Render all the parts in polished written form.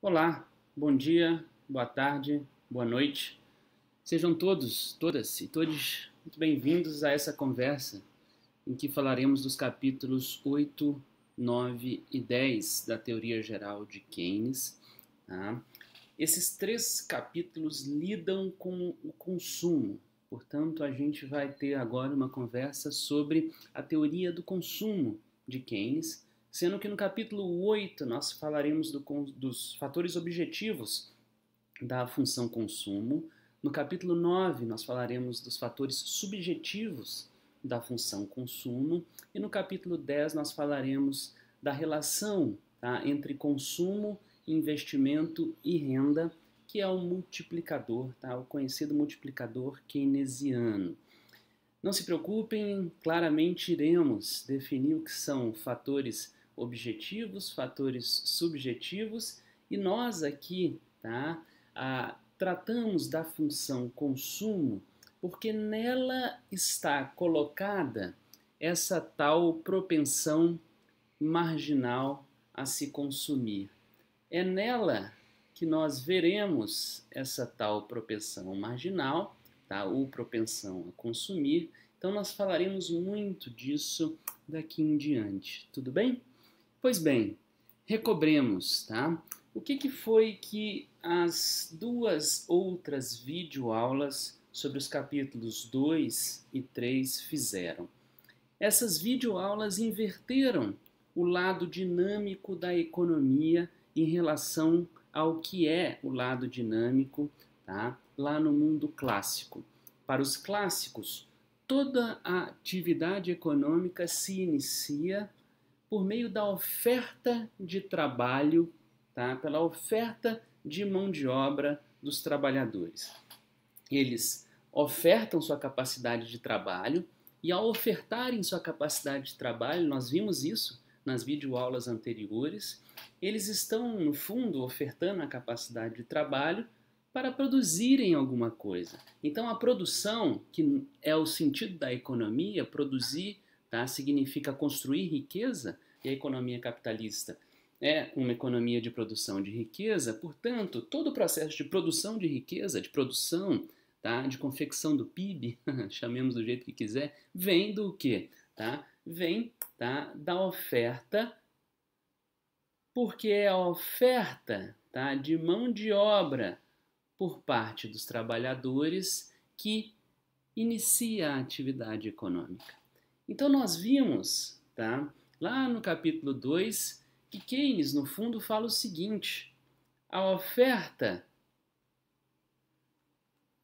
Olá, bom dia, boa tarde, boa noite. Sejam todos, todas e todos muito bem-vindos a essa conversa em que falaremos dos capítulos 8, 9 e 10 da Teoria Geral de Keynes. Tá? Esses três capítulos lidam com o consumo, portanto, a gente vai ter agora uma conversa sobre a teoria do consumo de Keynes, sendo que no capítulo 8 nós falaremos dos fatores objetivos da função consumo. No capítulo 9 nós falaremos dos fatores subjetivos da função consumo. E no capítulo 10 nós falaremos da relação, tá, entre consumo, investimento e renda, que é o multiplicador, tá, o conhecido multiplicador keynesiano. Não se preocupem, claramente iremos definir o que são fatores objetivos, fatores subjetivos, e nós aqui, tá, tratamos da função consumo porque nela está colocada essa tal propensão marginal a se consumir. É nela que nós veremos essa tal propensão marginal, tá? Ou propensão a consumir. Então nós falaremos muito disso daqui em diante, tudo bem? Pois bem, recobremos, tá? O que foi que as duas outras videoaulas sobre os capítulos 2 e 3 fizeram? Essas videoaulas inverteram o lado dinâmico da economia em relação ao que é o lado dinâmico, tá? Lá no mundo clássico. Para os clássicos, toda a atividade econômica se inicia por meio da oferta de trabalho, tá? Pela oferta de mão de obra dos trabalhadores. Eles ofertam sua capacidade de trabalho e ao ofertarem sua capacidade de trabalho, nós vimos isso nas videoaulas anteriores, eles estão, no fundo, ofertando a capacidade de trabalho para produzirem alguma coisa. Então, a produção, que é o sentido da economia, produzir, tá, significa construir riqueza, e a economia capitalista é uma economia de produção de riqueza, portanto, todo o processo de produção de riqueza, de produção, tá, de confecção do PIB, chamemos do jeito que quiser, vem do quê? Tá? Vem, tá, da oferta, porque é a oferta, tá, de mão de obra por parte dos trabalhadores que inicia a atividade econômica. Então nós vimos, tá, lá no capítulo 2, que Keynes, no fundo, fala o seguinte: a oferta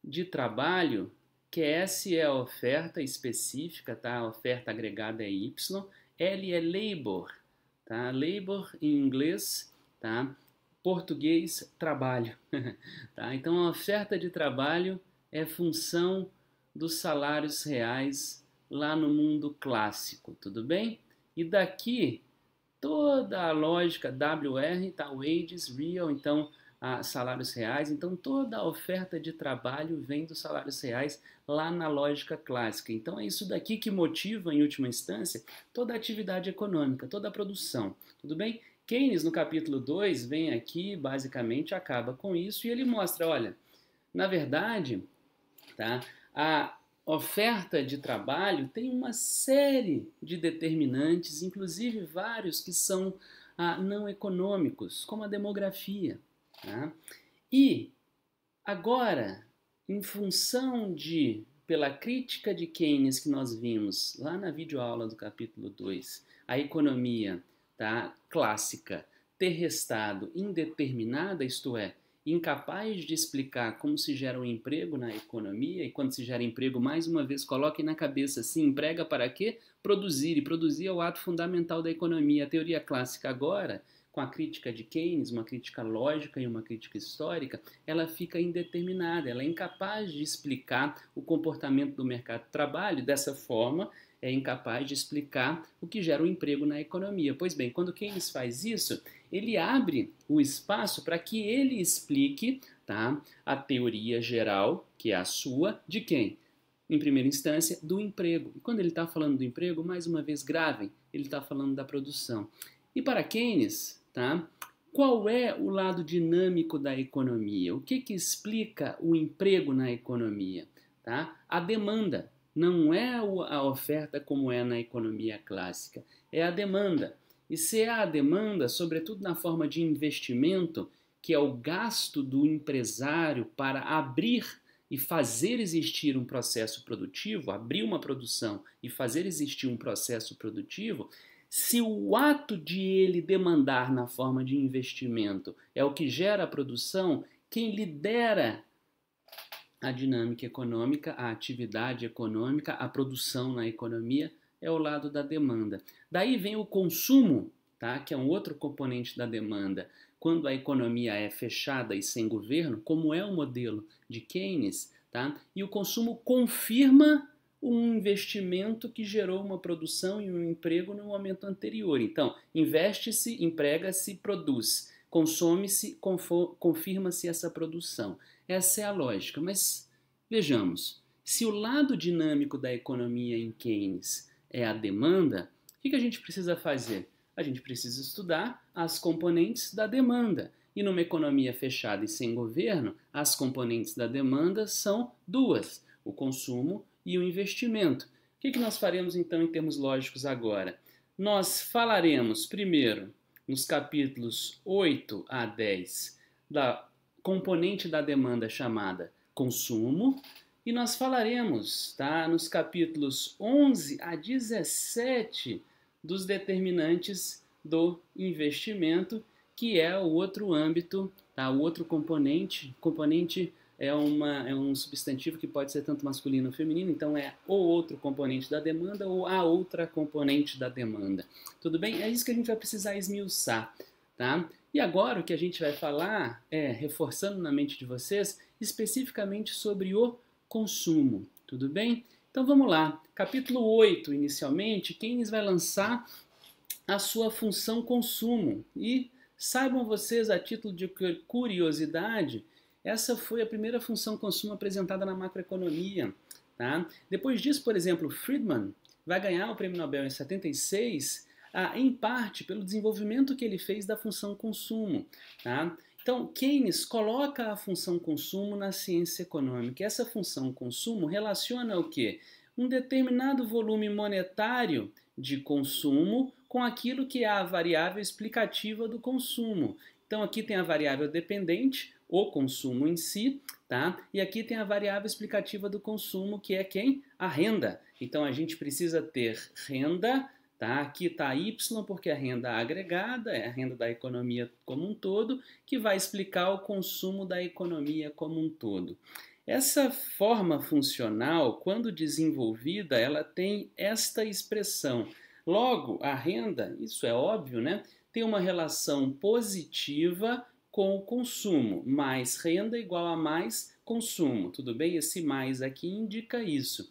de trabalho, que S é a oferta específica, tá? A oferta agregada é Y, L é labor, tá? Labor em inglês, tá? Português, trabalho, tá? Então a oferta de trabalho é função dos salários reais lá no mundo clássico, tudo bem? E daqui toda a lógica WR, tá? Wages, real, então salários reais. Então, toda a oferta de trabalho vem dos salários reais lá na lógica clássica. Então, é isso daqui que motiva, em última instância, toda a atividade econômica, toda a produção. Tudo bem? Keynes, no capítulo 2, vem aqui, basicamente, acaba com isso e ele mostra, olha, na verdade, tá, a oferta de trabalho tem uma série de determinantes, inclusive vários que são não econômicos, como a demografia. Tá? E agora, em função de, pela crítica de Keynes que nós vimos lá na videoaula do capítulo 2, a economia, tá, clássica ter restado indeterminada, isto é, incapaz de explicar como se gera um emprego na economia, e quando se gera emprego, mais uma vez, coloquem na cabeça assim, emprega para quê? Produzir, e produzir é o ato fundamental da economia. A teoria clássica agora, com a crítica de Keynes, uma crítica lógica e uma crítica histórica, ela fica indeterminada, ela é incapaz de explicar o comportamento do mercado de trabalho, dessa forma é incapaz de explicar o que gera o emprego na economia. Pois bem, quando Keynes faz isso, ele abre o espaço para que ele explique, tá, a teoria geral, que é a sua, de quem? Em primeira instância, do emprego. E quando ele está falando do emprego, mais uma vez gravem, ele está falando da produção. E para Keynes, tá, qual é o lado dinâmico da economia? O que explica o emprego na economia? Tá? A demanda. Não é a oferta como é na economia clássica, é a demanda. E se é a demanda, sobretudo na forma de investimento, que é o gasto do empresário para abrir e fazer existir um processo produtivo, abrir uma produção e fazer existir um processo produtivo, se o ato de ele demandar na forma de investimento é o que gera a produção, quem lidera a dinâmica econômica, a atividade econômica, a produção na economia é o lado da demanda. Daí vem o consumo, tá? Que é um outro componente da demanda. Quando a economia é fechada e sem governo, como é o modelo de Keynes, tá? E o consumo confirma um investimento que gerou uma produção e um emprego no momento anterior. Então, investe-se, emprega-se, produz, consome-se, confirma-se essa produção. Essa é a lógica. Mas vejamos, se o lado dinâmico da economia em Keynes é a demanda, o que a gente precisa fazer? A gente precisa estudar as componentes da demanda. E numa economia fechada e sem governo, as componentes da demanda são duas: o consumo e o investimento. O que nós faremos então em termos lógicos agora? Nós falaremos primeiro, nos capítulos 8 a 10, da componente da demanda chamada consumo, e nós falaremos, tá, nos capítulos 11 a 17 dos determinantes do investimento, que é o outro âmbito, tá, o outro componente. Componente é um substantivo que pode ser tanto masculino ou feminino, então é o outro componente da demanda ou a outra componente da demanda. Tudo bem? É isso que a gente vai precisar esmiuçar, tá? E agora o que a gente vai falar é, reforçando na mente de vocês, especificamente sobre o consumo, tudo bem? Então vamos lá. Capítulo 8, inicialmente, Keynes vai lançar a sua função consumo. E saibam vocês, a título de curiosidade, essa foi a primeira função consumo apresentada na macroeconomia. Tá? Depois disso, por exemplo, Friedman vai ganhar o Prêmio Nobel em 76, em parte pelo desenvolvimento que ele fez da função consumo. Tá? Então, Keynes coloca a função consumo na ciência econômica. Essa função consumo relaciona o quê? Um determinado volume monetário de consumo com aquilo que é a variável explicativa do consumo. Então, aqui tem a variável dependente, o consumo em si, tá? E aqui tem a variável explicativa do consumo, que é quem? A renda. Então, a gente precisa ter renda, tá? Aqui está Y, porque é a renda agregada, é a renda da economia como um todo, que vai explicar o consumo da economia como um todo. Essa forma funcional, quando desenvolvida, ela tem esta expressão. Logo, a renda, isso é óbvio, né? Tem uma relação positiva com o consumo. Mais renda igual a mais consumo. Tudo bem? Esse mais aqui indica isso.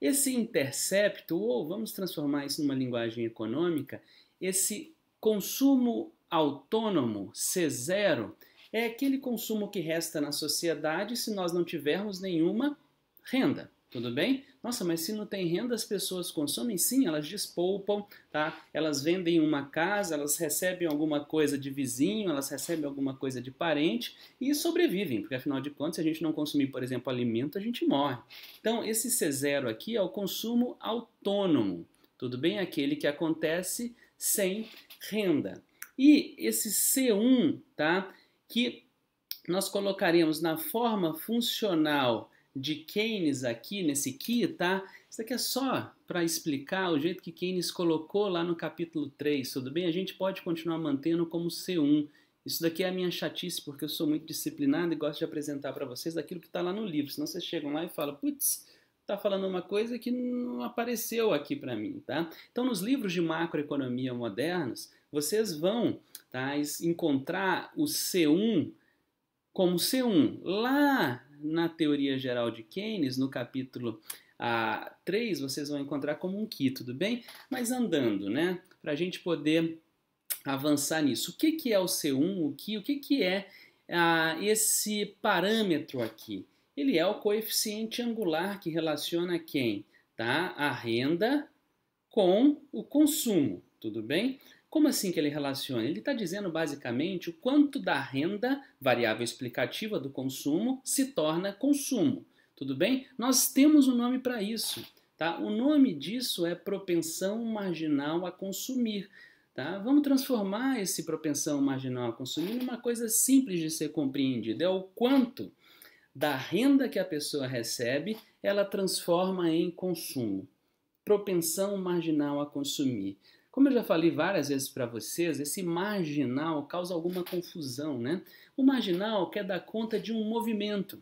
Esse intercepto, ou vamos transformar isso numa linguagem econômica, esse consumo autônomo, C0, é aquele consumo que resta na sociedade se nós não tivermos nenhuma renda. Tudo bem? Nossa, mas se não tem renda, as pessoas consomem? Sim, elas despoupam, tá? Elas vendem uma casa, elas recebem alguma coisa de vizinho, elas recebem alguma coisa de parente e sobrevivem, porque afinal de contas, se a gente não consumir, por exemplo, alimento, a gente morre. Então, esse C0 aqui é o consumo autônomo, tudo bem? Aquele que acontece sem renda. E esse C1, tá? Que nós colocaremos na forma funcional de Keynes aqui, nesse que, tá? Isso aqui é só para explicar o jeito que Keynes colocou lá no capítulo 3, tudo bem? A gente pode continuar mantendo como C1. Isso daqui é a minha chatice, porque eu sou muito disciplinado e gosto de apresentar para vocês aquilo que está lá no livro. Senão vocês chegam lá e falam, putz, está falando uma coisa que não apareceu aqui para mim, tá? Então, nos livros de macroeconomia modernos, vocês vão, tá, encontrar o C1 como C1. Lá na teoria geral de Keynes, no capítulo 3, vocês vão encontrar como um que, tudo bem? Mas andando, né? Para a gente poder avançar nisso. O que é o C1, o que é esse parâmetro aqui? Ele é o coeficiente angular que relaciona quem? Tá? A renda com o consumo, tudo bem? Como assim que ele relaciona? Ele está dizendo basicamente o quanto da renda, variável explicativa do consumo, se torna consumo. Tudo bem? Nós temos um nome para isso. Tá? O nome disso é propensão marginal a consumir. Tá? Vamos transformar esse propensão marginal a consumir numa coisa simples de ser compreendida. É o quanto da renda que a pessoa recebe, ela transforma em consumo. Propensão marginal a consumir. Como eu já falei várias vezes para vocês, esse marginal causa alguma confusão, né? O marginal quer dar conta de um movimento,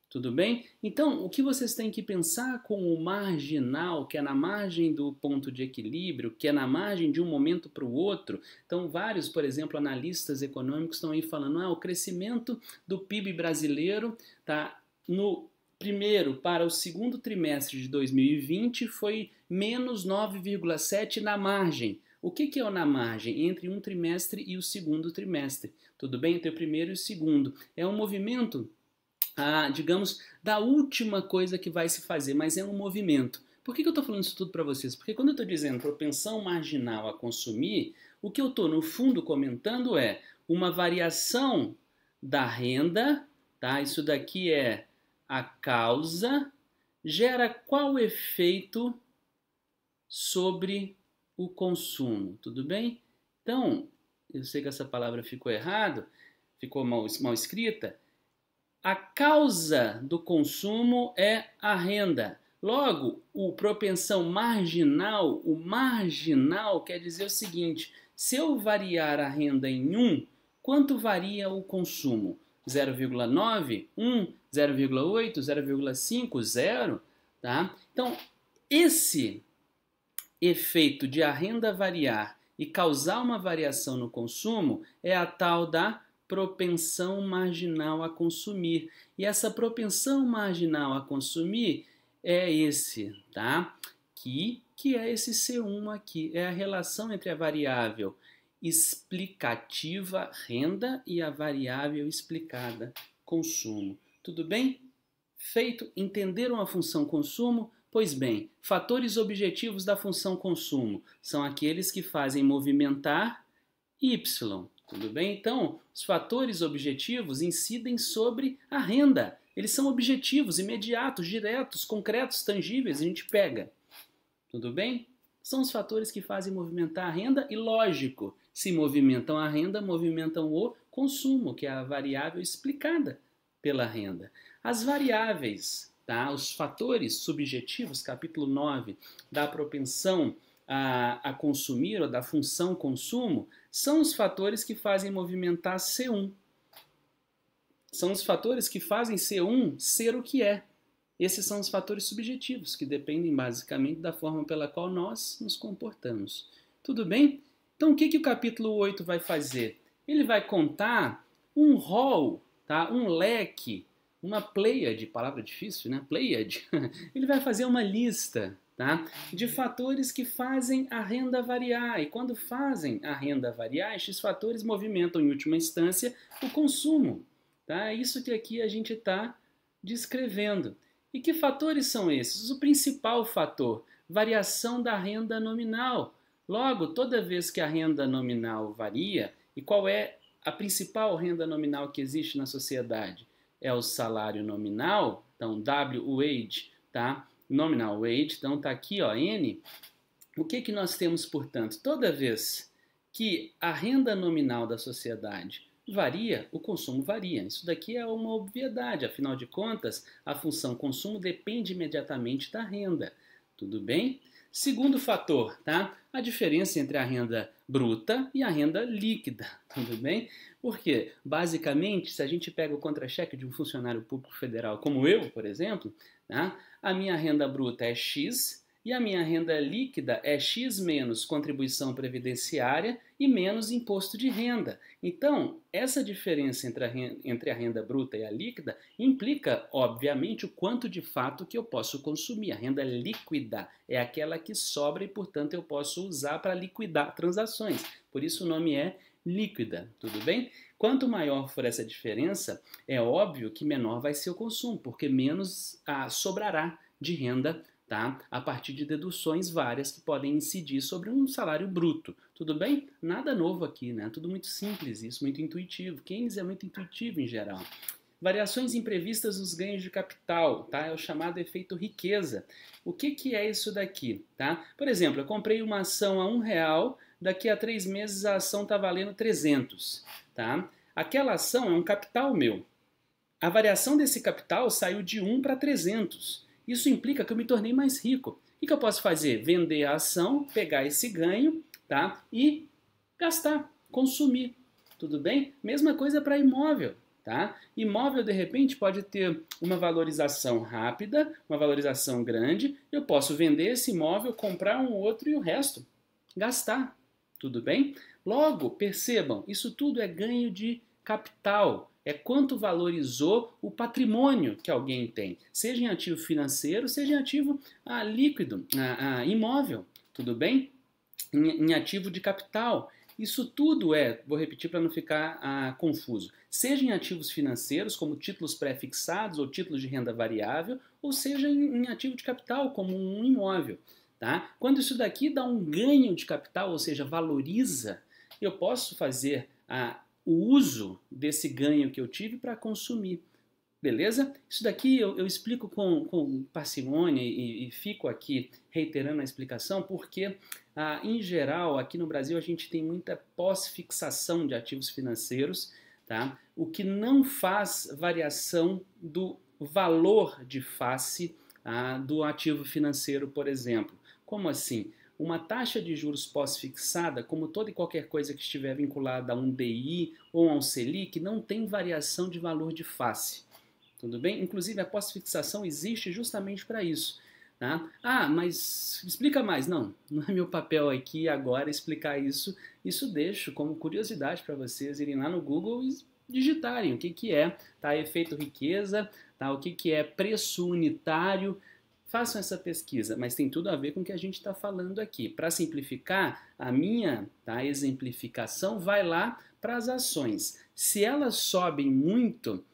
tudo bem? Então, o que vocês têm que pensar com o marginal, que é na margem do ponto de equilíbrio, que é na margem de um momento para o outro. Então, vários, por exemplo, analistas econômicos estão aí falando, o crescimento do PIB brasileiro tá no primeiro para o segundo trimestre de 2020 foi menos 9,7 na margem. O que é o na margem? Entre um trimestre e o segundo trimestre. Tudo bem? Entre o primeiro e o segundo. É um movimento, digamos, da última coisa que vai se fazer, mas é um movimento. Por que eu estou falando isso tudo para vocês? Porque quando eu estou dizendo propensão marginal a consumir, o que eu estou, no fundo, comentando é uma variação da renda, tá? Isso daqui é a causa, gera qual efeito sobre o consumo, tudo bem? Então, eu sei que essa palavra ficou errada, ficou mal escrita. A causa do consumo é a renda. Logo, o propensão marginal, o marginal quer dizer o seguinte, se eu variar a renda em 1, quanto varia o consumo? 0,9, 1, 0,8, 0,5, 0, tá? Então, esse efeito de a renda variar e causar uma variação no consumo é a tal da propensão marginal a consumir. E essa propensão marginal a consumir é esse, tá? Que é esse C1 aqui, é a relação entre a variável explicativa renda e a variável explicada consumo. Tudo bem? Feito? Entenderam a função consumo? Pois bem, fatores objetivos da função consumo são aqueles que fazem movimentar Y. Tudo bem? Então, os fatores objetivos incidem sobre a renda. Eles são objetivos, imediatos, diretos, concretos, tangíveis, a gente pega. Tudo bem? São os fatores que fazem movimentar a renda e, lógico, se movimentam a renda, movimentam o consumo, que é a variável explicada pela renda. As variáveis, tá? Os fatores subjetivos, capítulo 9, da propensão a consumir ou da função consumo, são os fatores que fazem movimentar C1. São os fatores que fazem C1 ser o que é. Esses são os fatores subjetivos, que dependem basicamente da forma pela qual nós nos comportamos. Tudo bem? Então, o que o capítulo 8 vai fazer? Ele vai contar um rol, tá? Um leque, uma pleiade, palavra difícil, né? Pleiade. Ele vai fazer uma lista, tá? De fatores que fazem a renda variar. E quando fazem a renda variar, esses fatores movimentam, em última instância, o consumo. Tá? É isso que aqui a gente está descrevendo. E que fatores são esses? O principal fator, variação da renda nominal. Logo, toda vez que a renda nominal varia, e qual é a principal renda nominal que existe na sociedade? É o salário nominal, então W-wage, tá? Nominal wage, então está aqui, ó, N. O que nós temos, portanto? Toda vez que a renda nominal da sociedade varia, o consumo varia. Isso daqui é uma obviedade, afinal de contas, a função consumo depende imediatamente da renda. Tudo bem? Segundo fator, tá? A diferença entre a renda bruta e a renda líquida. Tudo bem? Porque, basicamente, se a gente pega o contra-cheque de um funcionário público federal como eu, por exemplo, tá? A minha renda bruta é X e a minha renda líquida é X menos contribuição previdenciária e menos imposto de renda. Então, essa diferença entre a renda bruta e a líquida implica, obviamente, o quanto de fato que eu posso consumir. A renda líquida é aquela que sobra e, portanto, eu posso usar para liquidar transações. Por isso o nome é líquida, tudo bem? Quanto maior for essa diferença, é óbvio que menor vai ser o consumo, porque menos sobrará de renda tá? A partir de deduções várias que podem incidir sobre um salário bruto. Tudo bem? Nada novo aqui, né? Tudo muito simples, isso, muito intuitivo. Keynes é muito intuitivo em geral. Variações imprevistas nos ganhos de capital, tá? É o chamado efeito riqueza. O que é isso daqui, tá? Por exemplo, eu comprei uma ação a R$1, daqui a 3 meses a ação está valendo 300, tá? Aquela ação é um capital meu. A variação desse capital saiu de 1 para 300. Isso implica que eu me tornei mais rico. O que eu posso fazer? Vender a ação, pegar esse ganho, tá? E gastar, consumir. Tudo bem? Mesma coisa para imóvel. Tá? Imóvel, de repente, pode ter uma valorização rápida, uma valorização grande. Eu posso vender esse imóvel, comprar um outro e o resto gastar. Tudo bem? Logo, percebam, isso tudo é ganho de capital. É quanto valorizou o patrimônio que alguém tem, seja em ativo financeiro, seja em ativo líquido, imóvel. Tudo bem? Em ativo de capital. Isso tudo vou repetir para não ficar confuso, seja em ativos financeiros, como títulos pré-fixados ou títulos de renda variável, ou seja em ativo de capital, como um imóvel. Tá? Quando isso daqui dá um ganho de capital, ou seja, valoriza, eu posso fazer o uso desse ganho que eu tive para consumir. Beleza? Isso daqui eu explico com parcimônia e fico aqui reiterando a explicação porque, em geral, aqui no Brasil a gente tem muita pós-fixação de ativos financeiros, tá? O que não faz variação do valor de face do ativo financeiro, por exemplo. Como assim? Uma taxa de juros pós-fixada, como toda e qualquer coisa que estiver vinculada a um DI ou a um Selic, não tem variação de valor de face. Tudo bem? Inclusive, a pós-fixação existe justamente para isso. Tá? Mas explica mais. Não é meu papel aqui agora explicar isso. Isso deixo como curiosidade para vocês irem lá no Google e digitarem o que é efeito riqueza, o que é preço unitário. Façam essa pesquisa, mas tem tudo a ver com o que a gente está falando aqui. Para simplificar, a minha exemplificação vai lá para as ações. Se elas sobem muito,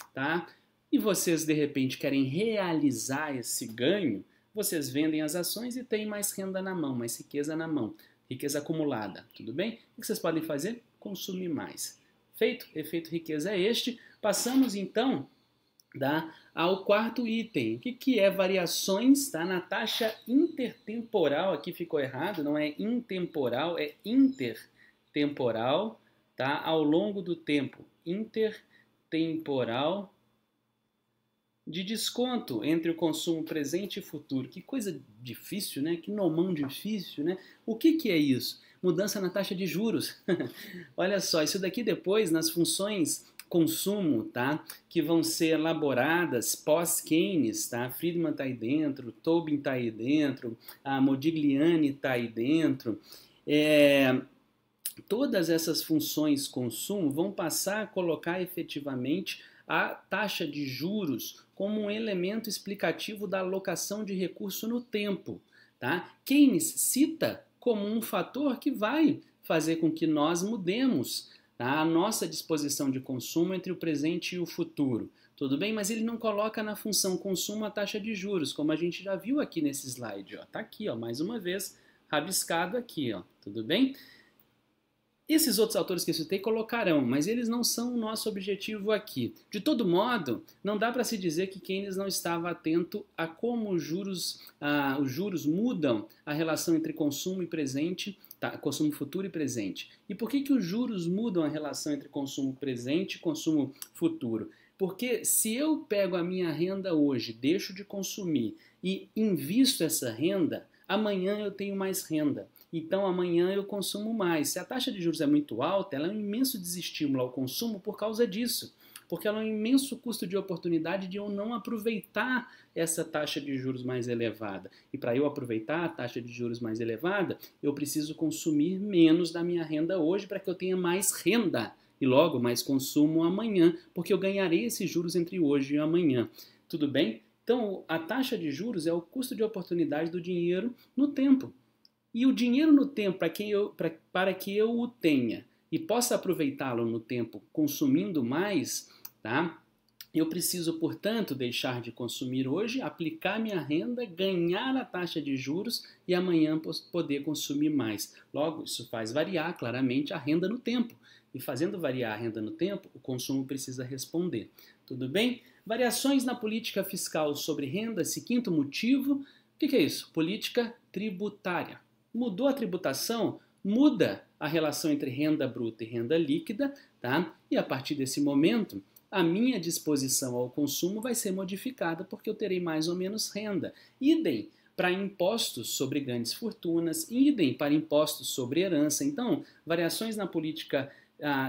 e vocês de repente querem realizar esse ganho, vocês vendem as ações e têm mais renda na mão, mais riqueza na mão, riqueza acumulada, tudo bem? O que vocês podem fazer? Consumir mais. Feito? Efeito riqueza é este. Passamos então ao quarto item. O que é variações na taxa intertemporal? Aqui ficou errado, não é intemporal, é intertemporal, ao longo do tempo. Intertemporal de desconto entre o consumo presente e futuro. Que coisa difícil, né? Que nomão difícil, né? O que é isso? Mudança na taxa de juros. Olha só, isso daqui depois nas funções consumo, que vão ser elaboradas pós-Keynes, Friedman está aí dentro, Tobin está aí dentro, a Modigliani está aí dentro. Todas essas funções consumo vão passar a colocar efetivamente a taxa de juros como um elemento explicativo da alocação de recurso no tempo. Keynes cita como um fator que vai fazer com que nós mudemos a nossa disposição de consumo entre o presente e o futuro. Tudo bem? Mas ele não coloca na função consumo a taxa de juros, como a gente já viu aqui nesse slide. Está aqui, mais uma vez, rabiscado aqui. Tudo bem? Esses outros autores que eu citei colocarão, mas eles não são o nosso objetivo aqui. De todo modo, não dá para se dizer que Keynes não estava atento a como os juros mudam a relação entre consumo e presente, consumo futuro e presente. E por que os juros mudam a relação entre consumo presente e consumo futuro? Porque se eu pego a minha renda hoje, deixo de consumir e invisto essa renda, amanhã eu tenho mais renda. Então amanhã eu consumo mais. Se a taxa de juros é muito alta, ela é um imenso desestímulo ao consumo por causa disso. Porque ela é um imenso custo de oportunidade de eu não aproveitar essa taxa de juros mais elevada. E para eu aproveitar a taxa de juros mais elevada, eu preciso consumir menos da minha renda hoje para que eu tenha mais renda. E logo mais consumo amanhã, porque eu ganharei esses juros entre hoje e amanhã. Tudo bem? Então a taxa de juros é o custo de oportunidade do dinheiro no tempo. E o dinheiro no tempo, para que eu o tenha e possa aproveitá-lo no tempo consumindo mais, Eu preciso, portanto, deixar de consumir hoje, aplicar minha renda, ganhar a taxa de juros e amanhã poder consumir mais. Logo, isso faz variar claramente a renda no tempo. E fazendo variar a renda no tempo, o consumo precisa responder. Tudo bem? Variações na política fiscal sobre renda, esse quinto motivo. O que é isso? Política tributária. Mudou a tributação? Muda a relação entre renda bruta e renda líquida, tá? E a partir desse momento, a minha disposição ao consumo vai ser modificada porque eu terei mais ou menos renda. Idem para impostos sobre grandes fortunas, idem para impostos sobre herança. Então, variações na política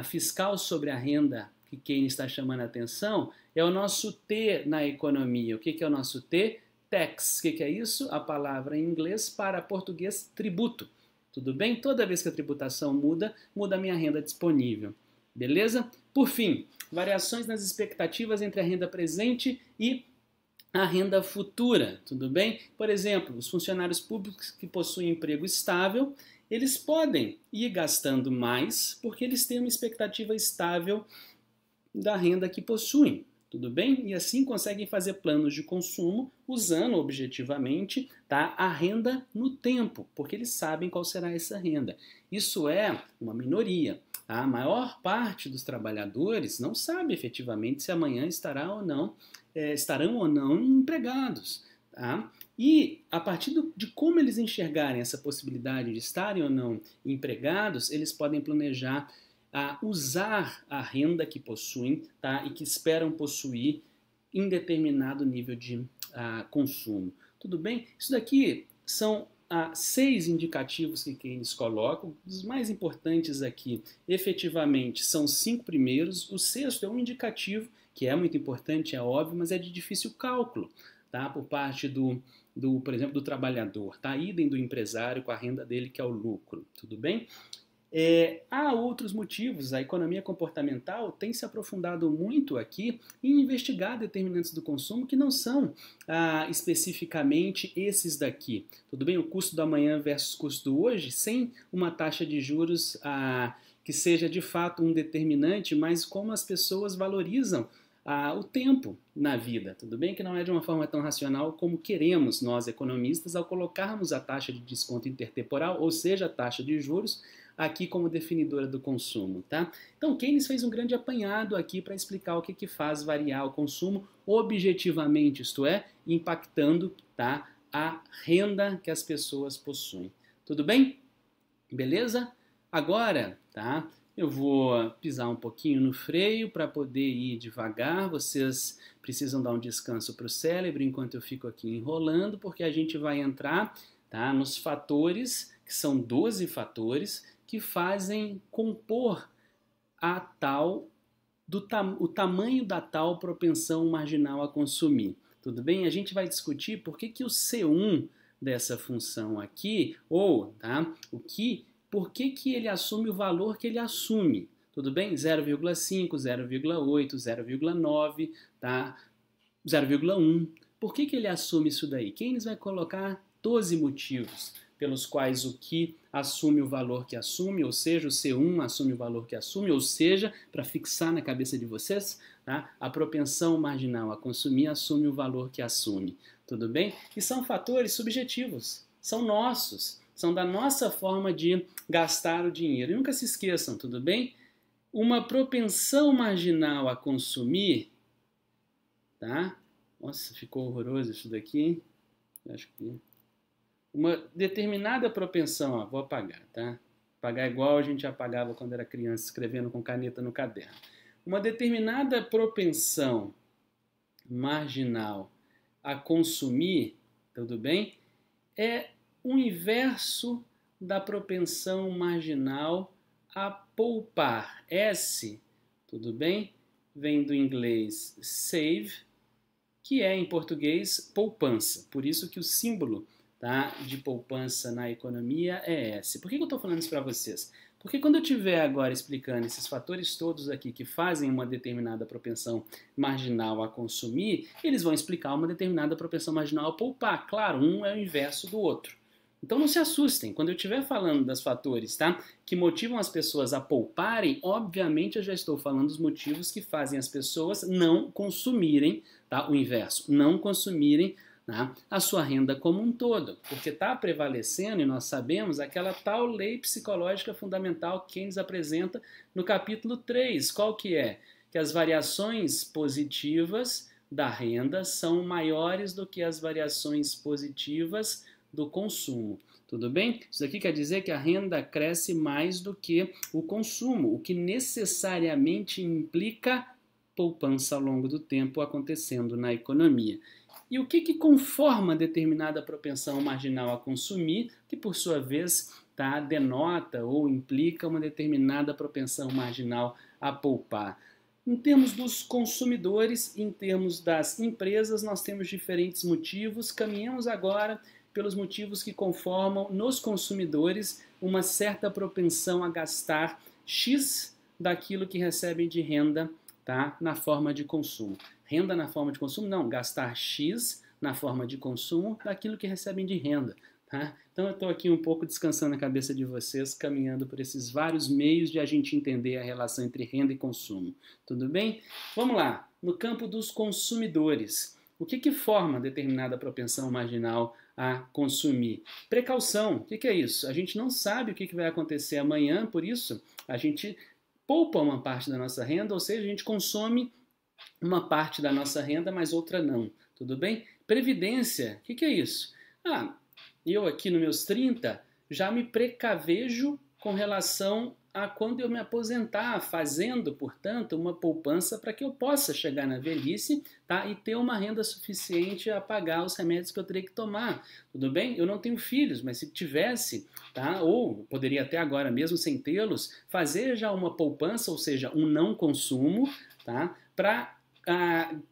fiscal sobre a renda que Keynes está chamando a atenção é o nosso T na economia. O que é o nosso T? Tax. O que é isso? A palavra em inglês para português tributo. Tudo bem? Toda vez que a tributação muda, muda a minha renda disponível. Beleza? Por fim, variações nas expectativas entre a renda presente e a renda futura, tudo bem? Por exemplo, os funcionários públicos que possuem emprego estável, eles podem ir gastando mais porque eles têm uma expectativa estável da renda que possuem, tudo bem? E assim conseguem fazer planos de consumo usando objetivamente, tá, a renda no tempo, porque eles sabem qual será essa renda. Isso é uma minoria. A maior parte dos trabalhadores não sabe efetivamente se amanhã estarão ou não empregados. Tá? E a partir de como eles enxergarem essa possibilidade de estarem ou não empregados, eles podem planejar usar a renda que possuem, tá? E que esperam possuir em determinado nível de consumo. Tudo bem? Isso daqui são 6 indicativos que Keynes coloca. Os mais importantes aqui, efetivamente, são os 5 primeiros. O sexto é um indicativo, que é muito importante, é óbvio, mas é de difícil cálculo, tá? Por parte por exemplo, do trabalhador, tá? Idem do empresário com a renda dele, que é o lucro. Tudo bem? Há outros motivos. A economia comportamental tem se aprofundado muito aqui em investigar determinantes do consumo que não são especificamente esses daqui. Tudo bem? O custo do amanhã versus o custo do hoje, sem uma taxa de juros que seja de fato um determinante, mas como as pessoas valorizam o tempo na vida, tudo bem? Que não é de uma forma tão racional como queremos nós economistas ao colocarmos a taxa de desconto intertemporal, ou seja, a taxa de juros, aqui como definidora do consumo, tá? Então, Keynes fez um grande apanhado aqui para explicar o que faz variar o consumo objetivamente, isto é, impactando, tá, a renda que as pessoas possuem. Tudo bem? Beleza? Agora, tá? Eu vou pisar um pouquinho no freio para poder ir devagar. Vocês precisam dar um descanso para o cérebro enquanto eu fico aqui enrolando, porque a gente vai entrar, tá, nos fatores, que são 12 fatores, que fazem compor o tamanho da tal propensão marginal a consumir. Tudo bem? A gente vai discutir por que o C1 dessa função aqui, por que ele assume o valor que ele assume. Tudo bem? 0,5, 0,8, 0,9, tá? 0,1. Por que ele assume isso daí? Keynes vai colocar 12 motivos pelos quais o que assume o valor que assume, ou seja, o C1 assume o valor que assume, ou seja, para fixar na cabeça de vocês, tá? A propensão marginal a consumir assume o valor que assume, tudo bem? E são fatores subjetivos, são nossos, são da nossa forma de gastar o dinheiro. E nunca se esqueçam, tudo bem? Uma propensão marginal a consumir, tá? Nossa, ficou horroroso isso daqui. Acho que uma determinada propensão, vou apagar, tá? Apagar igual a gente apagava quando era criança, escrevendo com caneta no caderno. Uma determinada propensão marginal a consumir, tudo bem? É o inverso da propensão marginal a poupar. S, tudo bem? Vem do inglês save, que é em português poupança. Por isso que o símbolo, tá, de poupança na economia é S. Por que eu estou falando isso para vocês? Porque quando eu estiver agora explicando esses fatores todos aqui que fazem uma determinada propensão marginal a consumir, eles vão explicar uma determinada propensão marginal a poupar. Claro, um é o inverso do outro. Então não se assustem, quando eu estiver falando dos fatores, tá, que motivam as pessoas a pouparem, obviamente eu já estou falando dos motivos que fazem as pessoas não consumirem, tá, o inverso, não consumirem, tá, a sua renda como um todo, porque está prevalecendo, e nós sabemos, aquela tal lei psicológica fundamental que Keynes apresenta no capítulo 3, qual que é? Que as variações positivas da renda são maiores do que as variações positivas do consumo. Tudo bem? Isso aqui quer dizer que a renda cresce mais do que o consumo, o que necessariamente implica poupança ao longo do tempo acontecendo na economia. E o que conforma determinada propensão marginal a consumir, que por sua vez denota ou implica uma determinada propensão marginal a poupar? Em termos dos consumidores, em termos das empresas, nós temos diferentes motivos. Caminhamos agora pelos motivos que conformam nos consumidores uma certa propensão a gastar X daquilo que recebem de renda, tá, na forma de consumo. Renda na forma de consumo? Não, gastar X na forma de consumo daquilo que recebem de renda. Tá? Então eu estou aqui um pouco descansando a cabeça de vocês, caminhando por esses vários meios de a gente entender a relação entre renda e consumo. Tudo bem? Vamos lá, no campo dos consumidores. O que forma determinada propensão marginal a consumir? Precaução. O que é isso? A gente não sabe o que vai acontecer amanhã, por isso a gente poupa uma parte da nossa renda, ou seja, a gente consome uma parte da nossa renda, mas outra não. Tudo bem? Previdência. O que é isso? Eu aqui nos meus 30 já me precavejo com relação a quando eu me aposentar, fazendo, portanto, uma poupança para que eu possa chegar na velhice, tá, e ter uma renda suficiente a pagar os remédios que eu teria que tomar. Tudo bem? Eu não tenho filhos, mas se tivesse, tá, ou poderia até agora mesmo sem tê-los, fazer já uma poupança, ou seja, um não consumo, tá, para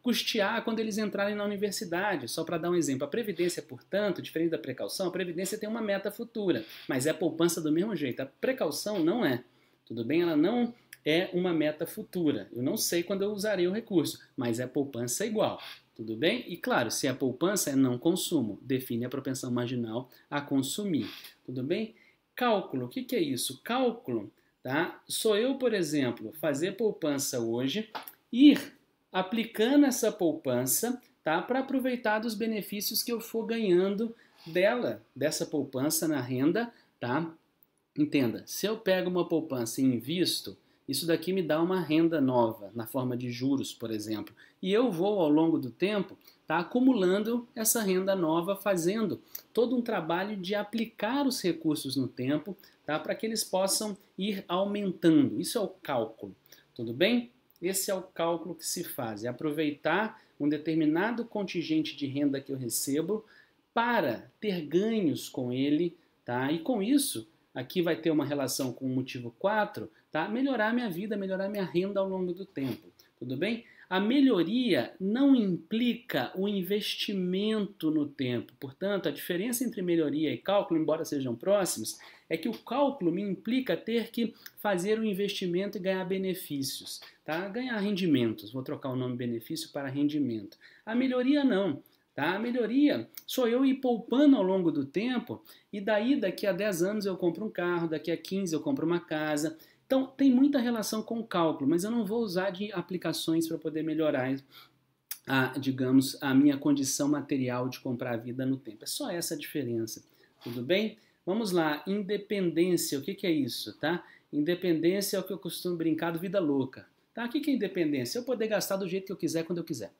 custear quando eles entrarem na universidade. Só para dar um exemplo, a previdência, portanto, diferente da precaução, a previdência tem uma meta futura, mas é poupança do mesmo jeito. A precaução não é. Tudo bem? Ela não é uma meta futura. Eu não sei quando eu usarei o recurso, mas é poupança igual. Tudo bem? E claro, se é poupança, é não consumo. Define a propensão marginal a consumir. Tudo bem? Cálculo. O que é isso? Cálculo, tá? Sou eu, por exemplo, fazer poupança hoje, ir aplicando essa poupança, tá, para aproveitar dos benefícios que eu for ganhando dessa poupança na renda, tá? Entenda, se eu pego uma poupança e invisto, isso daqui me dá uma renda nova, na forma de juros, por exemplo. E eu vou, ao longo do tempo, acumulando essa renda nova, fazendo todo um trabalho de aplicar os recursos no tempo, tá, para que eles possam ir aumentando. Isso é o cálculo, tudo bem? Esse é o cálculo que se faz, é aproveitar um determinado contingente de renda que eu recebo para ter ganhos com ele, tá? E com isso, aqui vai ter uma relação com o motivo 4, tá? Melhorar minha vida, melhorar minha renda ao longo do tempo, tudo bem? A melhoria não implica o investimento no tempo. Portanto, a diferença entre melhoria e cálculo, embora sejam próximos, é que o cálculo me implica ter que fazer um investimento e ganhar benefícios, tá? Ganhar rendimentos. Vou trocar o nome benefício para rendimento. A melhoria não. Tá? A melhoria sou eu ir poupando ao longo do tempo e daí daqui a 10 anos eu compro um carro, daqui a 15 eu compro uma casa. Então tem muita relação com o cálculo, mas eu não vou usar de aplicações para poder melhorar, digamos, a minha condição material de comprar a vida no tempo. É só essa a diferença, tudo bem? Vamos lá, independência, o que é isso? Tá? Independência é o que eu costumo brincar do vida louca. Tá? O que é independência? Eu poder gastar do jeito que eu quiser, quando eu quiser.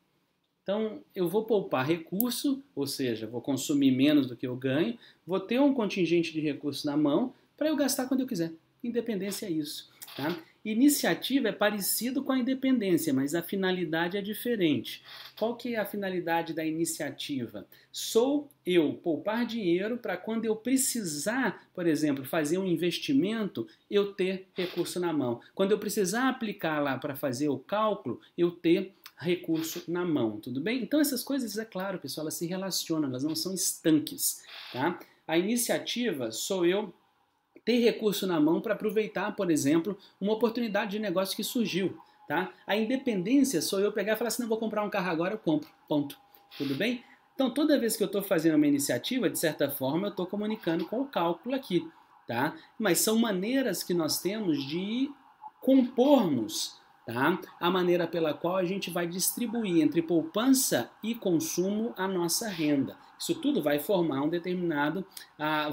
Então, eu vou poupar recurso, ou seja, vou consumir menos do que eu ganho, vou ter um contingente de recursos na mão para eu gastar quando eu quiser. Independência é isso. Tá? Iniciativa é parecido com a independência, mas a finalidade é diferente. Qual que é a finalidade da iniciativa? Sou eu poupar dinheiro para quando eu precisar, por exemplo, fazer um investimento, eu ter recurso na mão. Quando eu precisar aplicar lá para fazer o cálculo, eu ter recurso na mão, tudo bem? Então essas coisas, é claro, pessoal, elas se relacionam, elas não são estanques, tá? A iniciativa sou eu ter recurso na mão para aproveitar, por exemplo, uma oportunidade de negócio que surgiu, tá? A independência sou eu pegar e falar assim, não vou comprar um carro agora, eu compro, ponto, tudo bem? Então, toda vez que eu estou fazendo uma iniciativa, de certa forma, eu estou comunicando com o cálculo aqui, tá? Mas são maneiras que nós temos de compormos, tá? A maneira pela qual a gente vai distribuir entre poupança e consumo a nossa renda. Isso tudo vai formar um determinado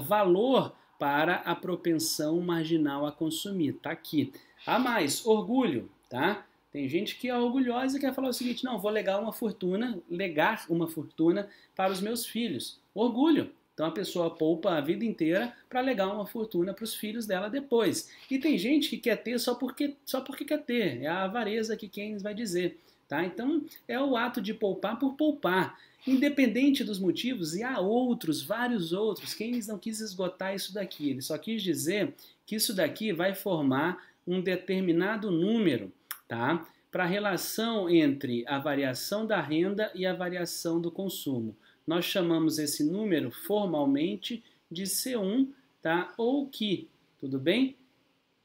valor para a propensão marginal a consumir. Tá aqui. A mais, orgulho, tá? Tem gente que é orgulhosa e quer falar o seguinte: não, vou legar uma fortuna para os meus filhos. Orgulho. Então a pessoa poupa a vida inteira para legar uma fortuna para os filhos dela depois. E tem gente que quer ter só porque quer ter. É a avareza que Keynes vai dizer. Tá? Então é o ato de poupar por poupar. Independente dos motivos, e há outros, vários outros. Keynes não quis esgotar isso daqui. Ele só quis dizer que isso daqui vai formar um determinado número, tá? Para a relação entre a variação da renda e a variação do consumo. Nós chamamos esse número formalmente de C1, tá? Ou Q, tudo bem?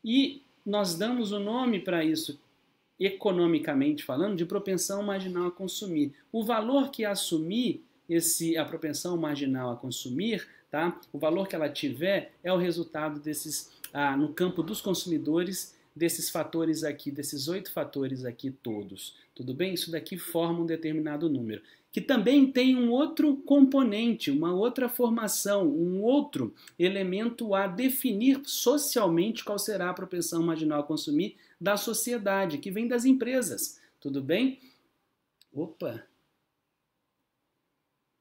E nós damos o nome para isso, economicamente falando, de propensão marginal a consumir. O valor que assumir a propensão marginal a consumir, tá? O valor que ela tiver é o resultado desses, no campo dos consumidores, desses fatores aqui, desses 8 fatores aqui todos. Tudo bem? Isso daqui forma um determinado número. Que também tem um outro componente, uma outra formação, um outro elemento a definir socialmente qual será a propensão marginal a consumir da sociedade, que vem das empresas. Tudo bem? Opa!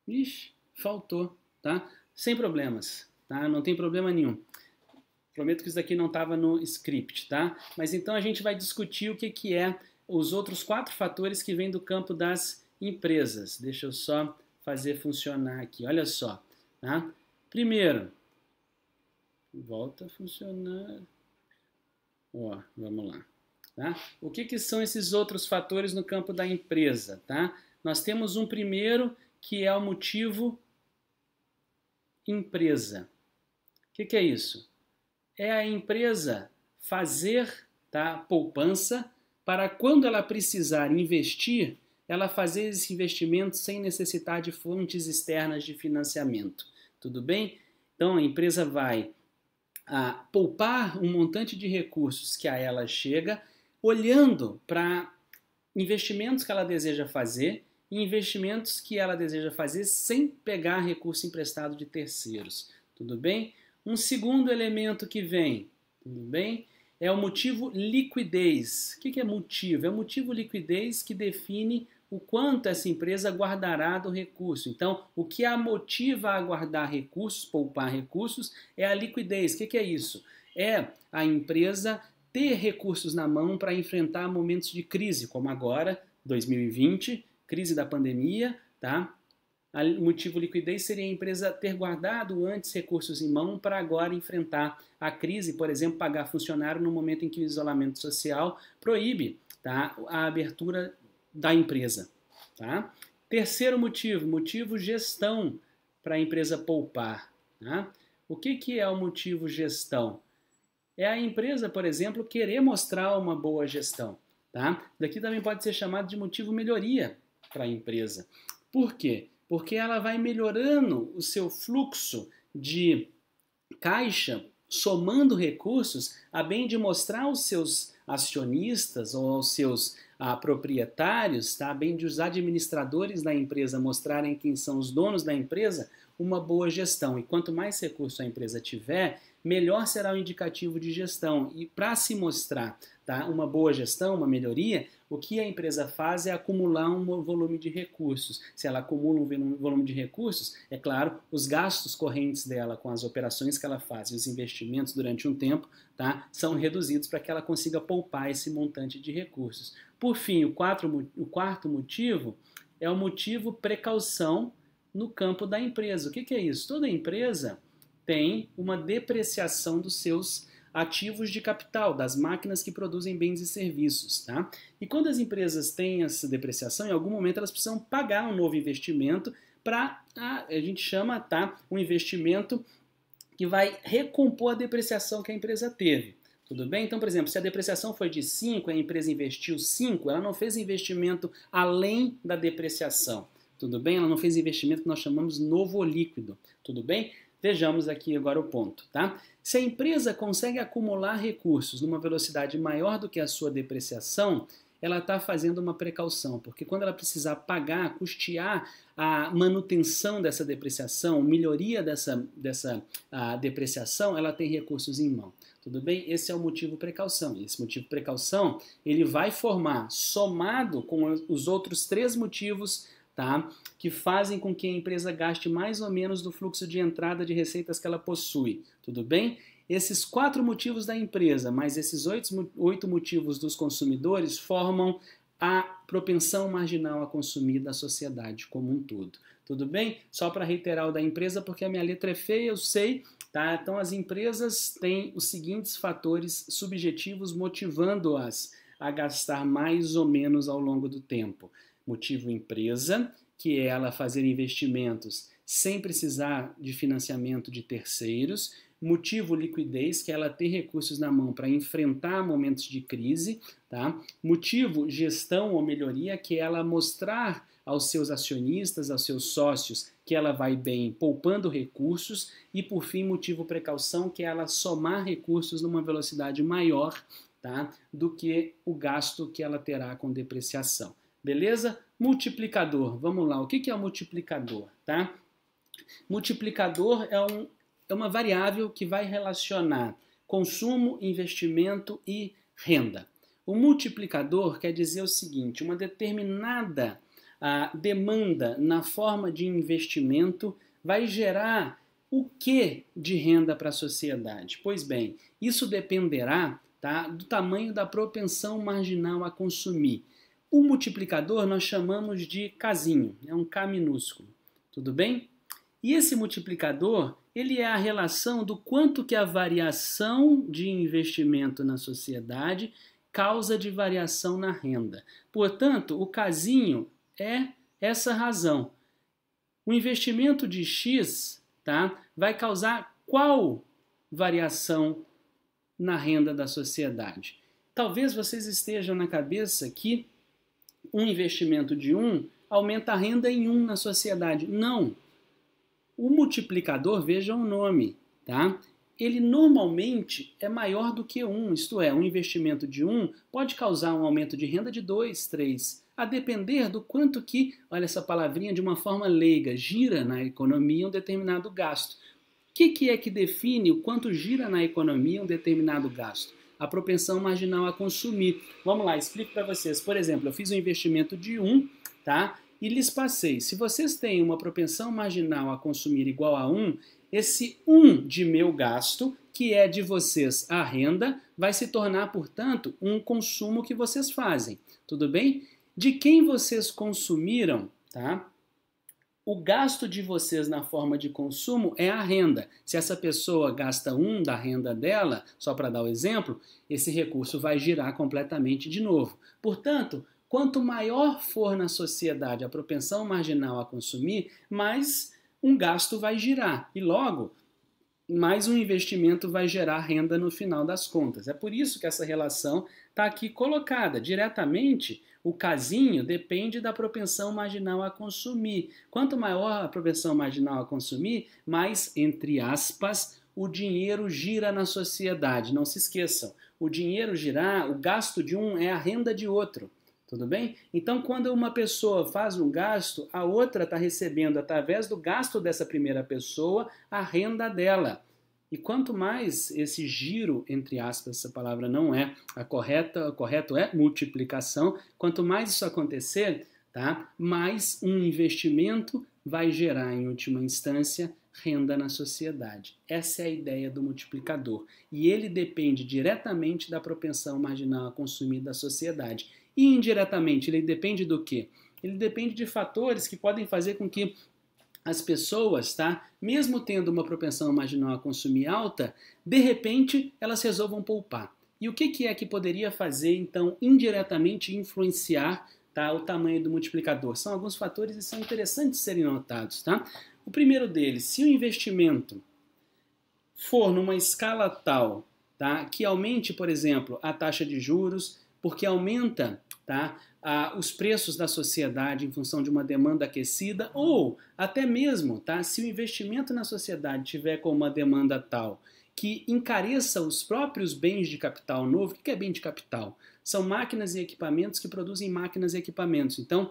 Ixi, faltou, tá? Sem problemas, tá? Não tem problema nenhum. Prometo que isso daqui não estava no script, tá? Mas então a gente vai discutir o que é os outros 4 fatores que vêm do campo das empresas. Deixa eu só fazer funcionar aqui. Olha só, tá? Primeiro, volta a funcionar. Ó, vamos lá. Tá? O que são esses outros fatores no campo da empresa? Tá? Nós temos um primeiro que é o motivo empresa. O que é isso? É a empresa fazer, tá, poupança para quando ela precisar investir, ela fazer esse investimento sem necessitar de fontes externas de financiamento. Tudo bem? Então a empresa vai poupar um montante de recursos que a ela chega, olhando para investimentos que ela deseja fazer e investimentos que ela deseja fazer sem pegar recurso emprestado de terceiros. Tudo bem? Um segundo elemento que vem, tudo bem? É o motivo liquidez. O que é motivo? É o motivo liquidez que define o quanto essa empresa guardará do recurso. Então, o que a motiva a guardar recursos, poupar recursos, é a liquidez. O que é isso? É a empresa ter recursos na mão para enfrentar momentos de crise, como agora, 2020, crise da pandemia, tá? O motivo liquidez seria a empresa ter guardado antes recursos em mão para agora enfrentar a crise, por exemplo, pagar funcionário no momento em que o isolamento social proíbe, tá, a abertura da empresa. Tá? Terceiro motivo gestão para a empresa poupar. Tá? O que é o motivo gestão? É a empresa, por exemplo, querer mostrar uma boa gestão. Tá? Daqui também pode ser chamado de motivo melhoria para a empresa. Por quê? Porque ela vai melhorando o seu fluxo de caixa, somando recursos, a bem de mostrar aos seus acionistas ou aos seus proprietários, tá? A bem de os administradores da empresa mostrarem quem são os donos da empresa, uma boa gestão. E quanto mais recurso a empresa tiver, melhor será o indicativo de gestão. E para se mostrar, tá, uma boa gestão, uma melhoria, o que a empresa faz é acumular um volume de recursos. Se ela acumula um volume de recursos, é claro, os gastos correntes dela com as operações que ela faz e os investimentos durante um tempo, tá, são reduzidos para que ela consiga poupar esse montante de recursos. Por fim, o quarto motivo é o motivo precaução no campo da empresa. O que é isso? Toda empresa tem uma depreciação dos seus ativos de capital, das máquinas que produzem bens e serviços. Tá? E quando as empresas têm essa depreciação, em algum momento elas precisam pagar um novo investimento para, a gente chama, tá, um investimento que vai recompor a depreciação que a empresa teve. Tudo bem? Então, por exemplo, se a depreciação foi de 5, a empresa investiu 5, ela não fez investimento além da depreciação. tudo bem? Ela não fez investimento que nós chamamos novo ou líquido, tudo bem? Vejamos aqui agora o ponto, tá? Se a empresa consegue acumular recursos numa velocidade maior do que a sua depreciação, ela está fazendo uma precaução, porque quando ela precisar pagar, custear a manutenção dessa depreciação, melhoria dessa depreciação, ela tem recursos em mão. Tudo bem? Esse é o motivo precaução. E esse motivo precaução, ele vai formar, somado com os outros 3 motivos, tá, que fazem com que a empresa gaste mais ou menos do fluxo de entrada de receitas que ela possui. Tudo bem? Esses 4 motivos da empresa, mais esses 8 motivos dos consumidores, formam a propensão marginal a consumir da sociedade como um todo. Tudo bem? Só para reiterar o da empresa, porque a minha letra é feia, eu sei. Tá? Então, as empresas têm os seguintes fatores subjetivos motivando-as a gastar mais ou menos ao longo do tempo. Motivo empresa, que é ela fazer investimentos sem precisar de financiamento de terceiros. Motivo liquidez, que é ela ter recursos na mão para enfrentar momentos de crise. Tá? Motivo gestão ou melhoria, que é ela mostrar aos seus acionistas, aos seus sócios, que ela vai bem poupando recursos. E, por fim, motivo precaução, que é ela somar recursos numa velocidade maior, tá, do que o gasto que ela terá com depreciação. Beleza? Multiplicador. Vamos lá. O que é o multiplicador? Tá? Multiplicador é uma variável que vai relacionar consumo, investimento e renda. O multiplicador quer dizer o seguinte: uma determinada demanda na forma de investimento vai gerar o que de renda para a sociedade? Pois bem, isso dependerá, tá, do tamanho da propensão marginal a consumir. O multiplicador nós chamamos de casinho, é um K minúsculo, tudo bem? E esse multiplicador, ele é a relação do quanto que a variação de investimento na sociedade causa de variação na renda. Portanto, o casinho é essa razão. O investimento de X, tá, vai causar qual variação na renda da sociedade? Talvez vocês estejam na cabeça que um investimento de 1 aumenta a renda em 1 na sociedade. Não. O multiplicador, vejam o nome, tá? Ele normalmente é maior do que 1, isto é, um investimento de 1 pode causar um aumento de renda de 2, 3, a depender do quanto que, olha essa palavrinha de uma forma leiga, gira na economia um determinado gasto. O que é que define o quanto gira na economia um determinado gasto? A propensão marginal a consumir. Vamos lá, explico para vocês. Por exemplo, eu fiz um investimento de 1, tá? E lhes passei. Se vocês têm uma propensão marginal a consumir igual a 1, esse 1 de meu gasto, que é de vocês a renda, vai se tornar, portanto, um consumo que vocês fazem. Tudo bem? De quem vocês consumiram, tá? O gasto de vocês na forma de consumo é a renda. Se essa pessoa gasta 1 da renda dela, só para dar o exemplo, esse recurso vai girar completamente de novo. Portanto, quanto maior for na sociedade a propensão marginal a consumir, mais um gasto vai girar. E logo, mais um investimento vai gerar renda no final das contas. É por isso que essa relação está aqui colocada. Diretamente, o casinho depende da propensão marginal a consumir. Quanto maior a propensão marginal a consumir, mais, entre aspas, o dinheiro gira na sociedade. Não se esqueçam, o dinheiro girar, o gasto de um é a renda de outro. Tudo bem? Então, quando uma pessoa faz um gasto, a outra está recebendo, através do gasto dessa primeira pessoa, a renda dela. E quanto mais esse giro, entre aspas, essa palavra não é a correta, o correto é multiplicação, quanto mais isso acontecer, tá, mais um investimento vai gerar, em última instância, renda na sociedade. Essa é a ideia do multiplicador. E ele depende diretamente da propensão marginal a consumir da sociedade. E indiretamente, ele depende do quê? Ele depende de fatores que podem fazer com que as pessoas, tá, mesmo tendo uma propensão marginal a consumir alta, de repente elas resolvam poupar. E o que é que poderia fazer, então, indiretamente influenciar, tá, o tamanho do multiplicador? São alguns fatores e são interessantes serem notados. Tá? O primeiro deles, se o investimento for numa escala tal, tá, que aumente, por exemplo, a taxa de juros, porque aumenta, tá, os preços da sociedade em função de uma demanda aquecida, ou até mesmo, tá, se o investimento na sociedade tiver com uma demanda tal que encareça os próprios bens de capital novo. O que é bem de capital? São máquinas e equipamentos que produzem máquinas e equipamentos. Então,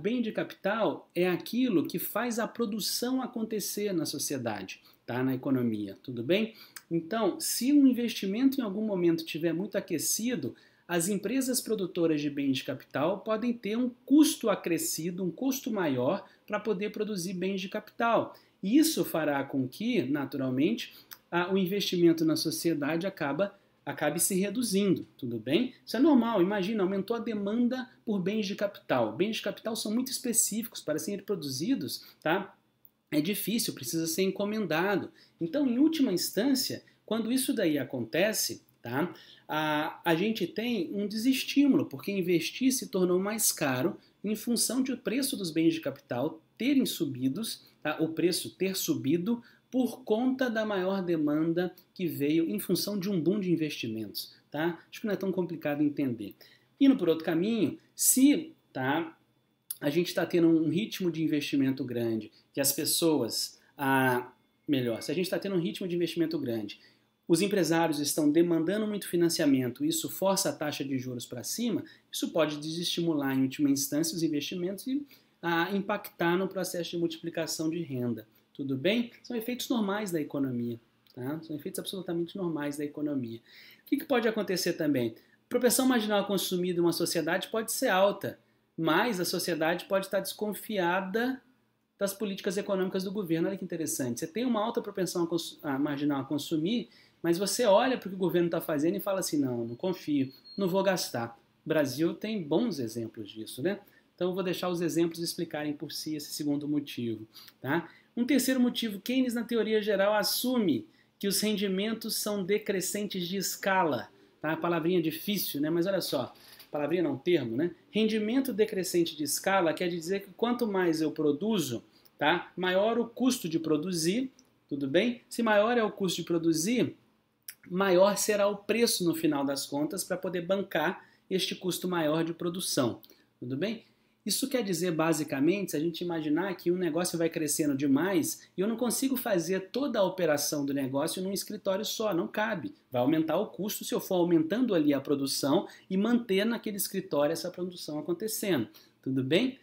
bem de capital é aquilo que faz a produção acontecer na sociedade, tá? Na economia, tudo bem? Então, se um investimento em algum momento estiver muito aquecido, as empresas produtoras de bens de capital podem ter um custo acrescido, um custo maior para poder produzir bens de capital. E isso fará com que, naturalmente, o investimento na sociedade acabe se reduzindo, tudo bem? Isso é normal, imagina, aumentou a demanda por bens de capital. Bens de capital são muito específicos para serem produzidos, tá? É difícil, precisa ser encomendado. Então, em última instância, quando isso daí acontece, tá? A gente tem um desestímulo, porque investir se tornou mais caro em função de o preço dos bens de capital terem subido, tá? O preço ter subido por conta da maior demanda que veio em função de um boom de investimentos. Tá? Acho que não é tão complicado entender. Indo por outro caminho, se a gente está tendo um ritmo de investimento grande, que as pessoas, se a gente está tendo um ritmo de investimento grande, os empresários estão demandando muito financiamento, isso força a taxa de juros para cima, isso pode desestimular, em última instância, os investimentos e impactar no processo de multiplicação de renda. Tudo bem? São efeitos normais da economia. Tá? São efeitos absolutamente normais da economia. O que pode acontecer também? A propensão marginal a consumir de uma sociedade pode ser alta, mas a sociedade pode estar desconfiada das políticas econômicas do governo. Olha que interessante. Você tem uma alta propensão marginal a consumir, mas você olha para o que o governo está fazendo e fala assim, não confio, não vou gastar. O Brasil tem bons exemplos disso, né? Então eu vou deixar os exemplos explicarem por si esse segundo motivo. Tá? Um terceiro motivo, Keynes, na teoria geral, assume que os rendimentos são decrescentes de escala. Tá? A palavrinha é difícil, né? Mas olha só, palavrinha não, termo, né? Rendimento decrescente de escala quer dizer que quanto mais eu produzo, tá? Maior o custo de produzir, tudo bem? Se maior é o custo de produzir, maior será o preço no final das contas para poder bancar este custo maior de produção, tudo bem? Isso quer dizer, basicamente, se a gente imaginar que um negócio vai crescendo demais e eu não consigo fazer toda a operação do negócio num escritório só, não cabe. Vai aumentar o custo se eu for aumentando ali a produção e manter naquele escritório essa produção acontecendo. Tudo bem?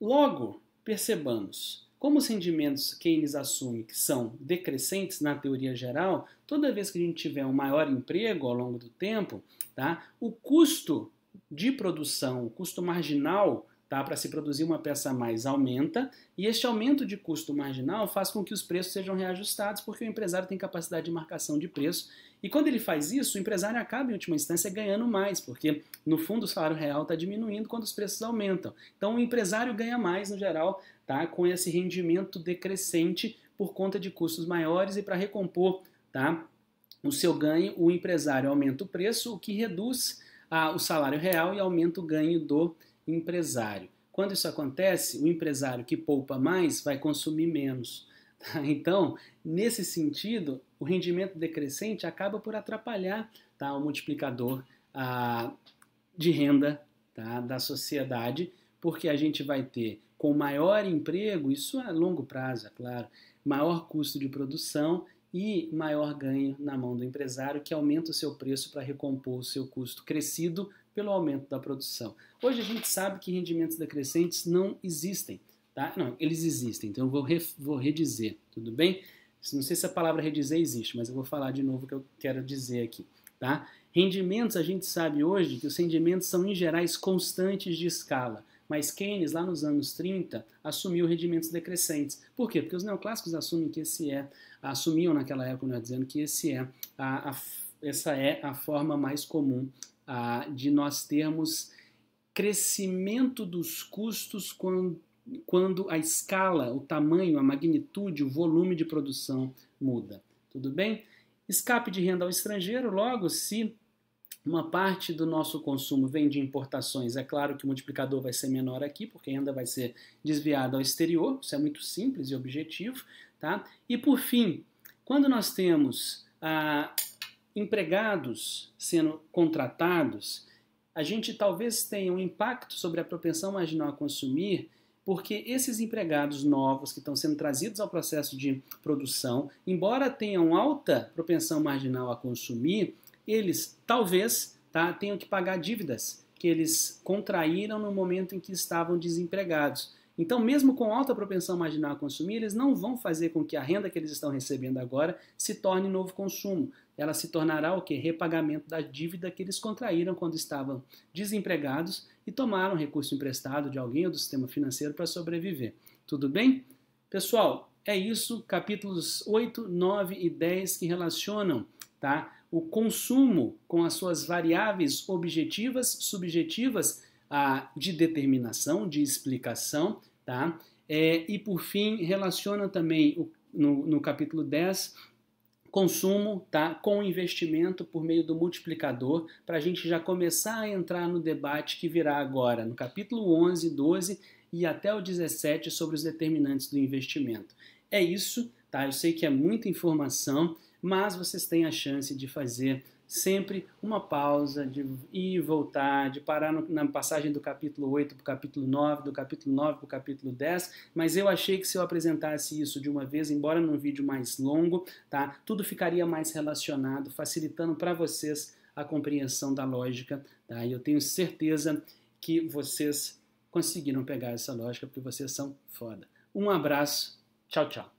Logo, percebamos, como os rendimentos Keynes assume que são decrescentes na teoria geral, toda vez que a gente tiver um maior emprego ao longo do tempo, tá, o custo de produção, o custo marginal, para se produzir uma peça a mais aumenta, e este aumento de custo marginal faz com que os preços sejam reajustados, porque o empresário tem capacidade de marcação de preço, e quando ele faz isso, o empresário acaba, em última instância, ganhando mais, porque no fundo o salário real está diminuindo quando os preços aumentam. Então o empresário ganha mais, no geral, tá, com esse rendimento decrescente por conta de custos maiores, e para recompor, tá, o seu ganho, o empresário aumenta o preço, o que reduz o salário real e aumenta o ganho do empresário. Quando isso acontece, o empresário que poupa mais vai consumir menos. Tá? Então, nesse sentido, o rendimento decrescente acaba por atrapalhar, tá, o multiplicador de renda, tá, da sociedade, porque a gente vai ter, com maior emprego, isso a longo prazo, é claro, maior custo de produção e maior ganho na mão do empresário, que aumenta o seu preço para recompor o seu custo crescido pelo aumento da produção. Hoje a gente sabe que rendimentos decrescentes não existem. Tá? Não, eles existem, então eu vou redizer, tudo bem? Não sei se a palavra redizer existe, mas eu vou falar de novo o que eu quero dizer aqui. Tá? Rendimentos, a gente sabe hoje que os rendimentos são, em gerais, constantes de escala. Mas Keynes, lá nos anos 30, assumiu rendimentos decrescentes. Por quê? Porque os neoclássicos assumem que assumiam naquela época, né, dizendo que essa é a forma mais comum de nós termos crescimento dos custos quando a escala, o tamanho, a magnitude, o volume de produção muda. Tudo bem? Escape de renda ao estrangeiro, logo, se uma parte do nosso consumo vem de importações, é claro que o multiplicador vai ser menor aqui, porque a renda vai ser desviada ao exterior, isso é muito simples e objetivo. Tá? E por fim, quando nós temos empregados sendo contratados, a gente talvez tenha um impacto sobre a propensão marginal a consumir, porque esses empregados novos que estão sendo trazidos ao processo de produção, embora tenham alta propensão marginal a consumir, eles talvez tenham que pagar dívidas que eles contraíram no momento em que estavam desempregados. Então, mesmo com alta propensão marginal a consumir, eles não vão fazer com que a renda que eles estão recebendo agora se torne novo consumo. Ela se tornará o quê? Repagamento da dívida que eles contraíram quando estavam desempregados e tomaram recurso emprestado de alguém ou do sistema financeiro para sobreviver. Tudo bem? Pessoal, é isso. Capítulos 8, 9 e 10 que relacionam o consumo com as suas variáveis objetivas, subjetivas, de determinação, de explicação, e por fim relaciona também no capítulo 10 consumo com investimento por meio do multiplicador, para a gente já começar a entrar no debate que virá agora, no capítulo 11, 12 e até o 17 sobre os determinantes do investimento. É isso, eu sei que é muita informação, mas vocês têm a chance de fazer sempre uma pausa, de ir e voltar, de parar na passagem do capítulo 8 para o capítulo 9, do capítulo 9 para o capítulo 10, mas eu achei que se eu apresentasse isso de uma vez, embora num vídeo mais longo, tudo ficaria mais relacionado, facilitando para vocês a compreensão da lógica, e eu tenho certeza que vocês conseguiram pegar essa lógica, porque vocês são foda. Um abraço, tchau, tchau.